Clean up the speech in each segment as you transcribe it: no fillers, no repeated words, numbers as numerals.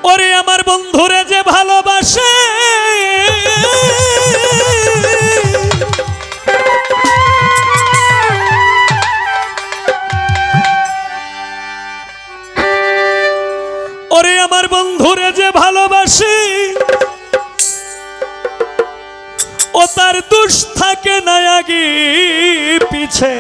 ওরে আমার বন্ধুরে যে ভালোবাসে ওরে আমার বন্ধুরে যে ভালোবাসে ও তার দোষ থাকে না আগে পিছে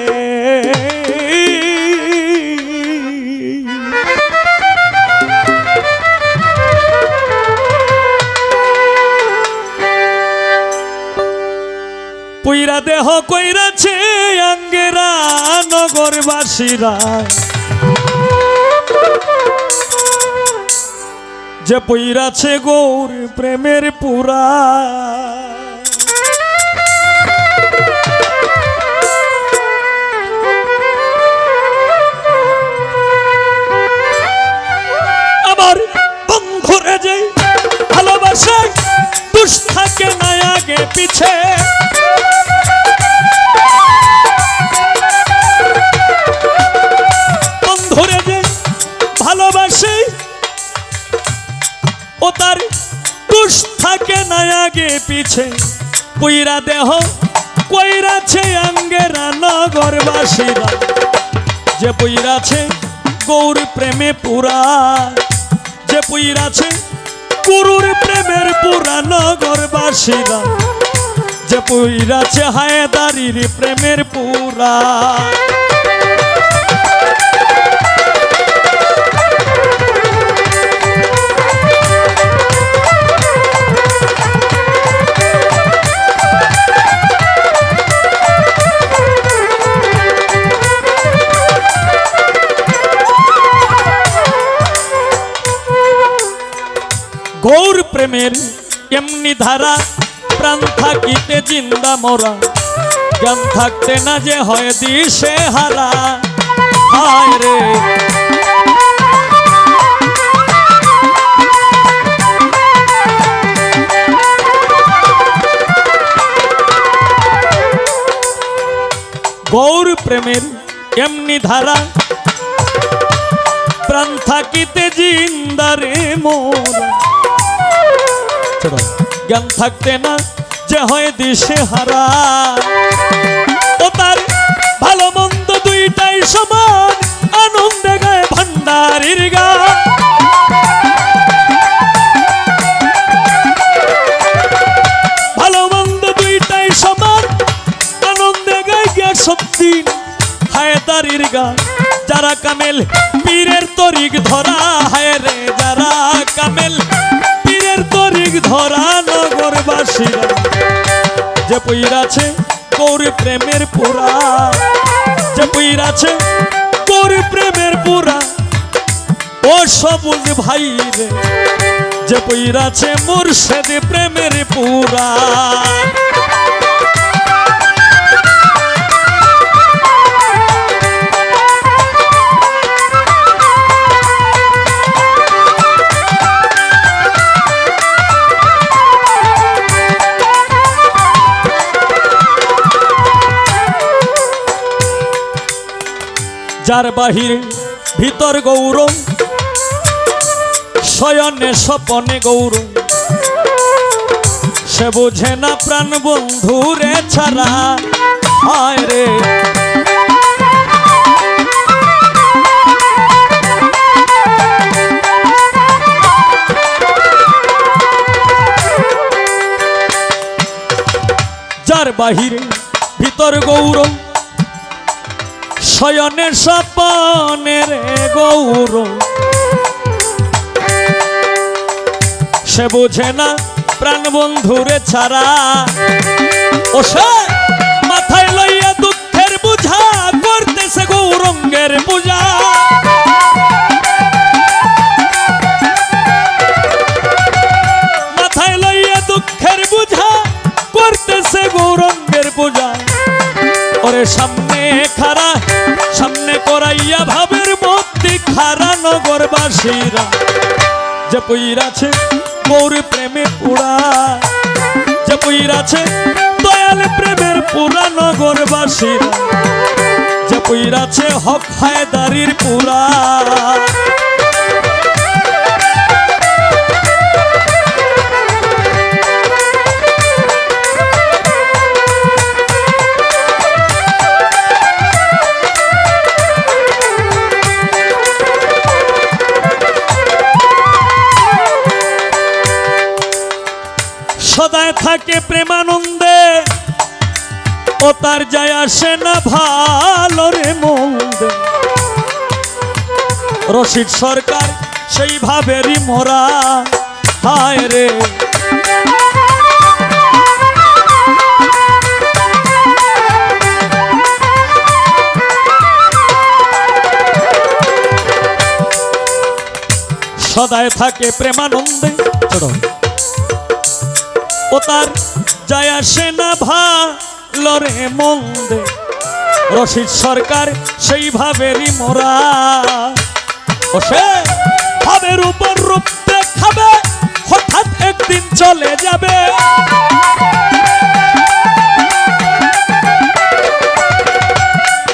পুইরা দেহ কইরাছে আঙ্গেরা নগরবাসীরা যে পুইরাছে গৌর প্রেমের পুরা আমার বন্ধুরে যে ভালোবাসে দুষ থাকে না আগে পিছে বন্ধুরে যে ভালোবাসে ও তার দুষ থাকে না আগে পিছে পুইরা দেহ কইরাছে আঙ্গেরা নগরবাসীরা যে পুইরাছে গৌর প্রেমে পুরা যে পুইরাছে গুরুর প্রেমের পুরা নগরবাসীরা যে পুইরাছে হায়দারির প্রেমের পুরা গৌর প্রেমের এমনি ধারা প্রাণ থাকিতে জিন্দা মরা জ্ঞান থাকতে না যে হয় দিশে হারা হায় রে গৌর প্রেমের এমনি ধারা প্রাণ থাকিতে জিন্দা রে মোরা জ্ঞান থাকতে না যে হয় দিশে হারা ও তার ভালো মন্দ দুইটাই সমান আনন্দে গায় ভান্ডারির গান ভালো মন্দ দুইটাই সমান আনন্দে গায় গিয়াসউদ্দিন হায়দারির গান যারা কামেল পীরের তরিক ধরা হায় রে যারা কামেল তরিক ধরা নগরবাসীরা যে পুইরাছে গৌর প্রেমের পুরা যে পুইরাছে গৌর প্রেমের পুরা ও সবুজ ভাই রে যে পুইরাছে মুর্শিদ প্রেমের পুরা যার বাহির ভিতর গৌরব শয়নে স্বপনে গৌরব সে বোঝে না প্রাণ বন্ধুরে ছাড়া হায় রে যার বাহির ভিতর গৌরব শয়নে স্বপনে রে গৌর সে বোঝে না প্রাণ বন্ধুরে ছাড়া ও সে মাথায় লইয়া দুঃখের বুঝা করতেছে গৌরঙ্গের পূজা মাথায় লইয়া দুঃখের বুঝা করতেছে গৌরঙ্গের পূজা ওরে সামনে খারা সামনে করাইয়া ভাবের মধ্যে খারা নগরবাসীরা যে পুইরাছে গৌর প্রেমে পুরা যে পুইরাছে দয়াল প্রেমের পুরা নগরবাসীরা যে পুইরাছে হক হায়দারির পুরা সদায় থাকে প্রেমানন্দে, ও তার যায় আসে না ভালো রে মন্দে। রশিদ সরকার সেই ভাবেরই মোরা, হায় রে সদায় থাকে প্রেমানন্দে, ও তার যায় আসে না ভালো রে মন্দে। রশিদ সরকার সেই ভাবেরই মোরা, ও সে ভাবের উপর রূপ দেখাবে, হঠাৎ একদিন চলে যাবে।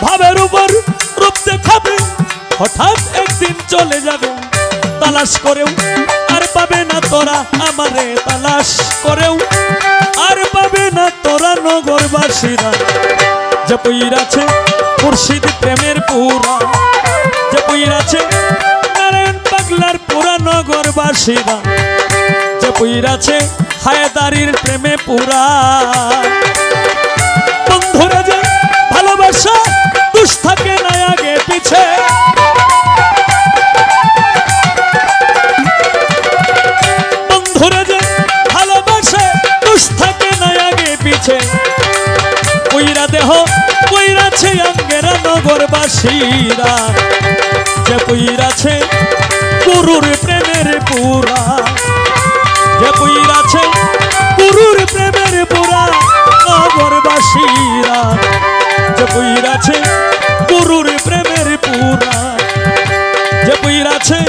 ভাবের উপর রূপ দেখাবে, হঠাৎ একদিন চলে যাবে। তালাশ করেও আর পাবে না তোরা আমারে, তালাশ করেও আর পাবে না তোরা নগরবাসীরা। যে পইরাছে মুর্শিদ প্রেমের পুরা, যে পইরাছে নারায়ণ পাগলার পুরা নগরবাসীরা। যে পইরাছে হায়দারির প্রেমে পুরা। বন্ধুরা যে ভালোবাসা দুষ থাকে না আগে পিছে, বন্ধুরা যে ভালোবাসা দুষ থাকে না আগে পিছে। কইরা দেহ কইরাছে আঙ্গেরা নগরবাসীরা, যে কইরাছে গুরুর প্রেমের পুরা, যে কইরাছে গুরুর প্রেমের পুরা নগরবাসীরা। যে কইরাছে গুরুর প্রেমের পুরা, যে কইরাছে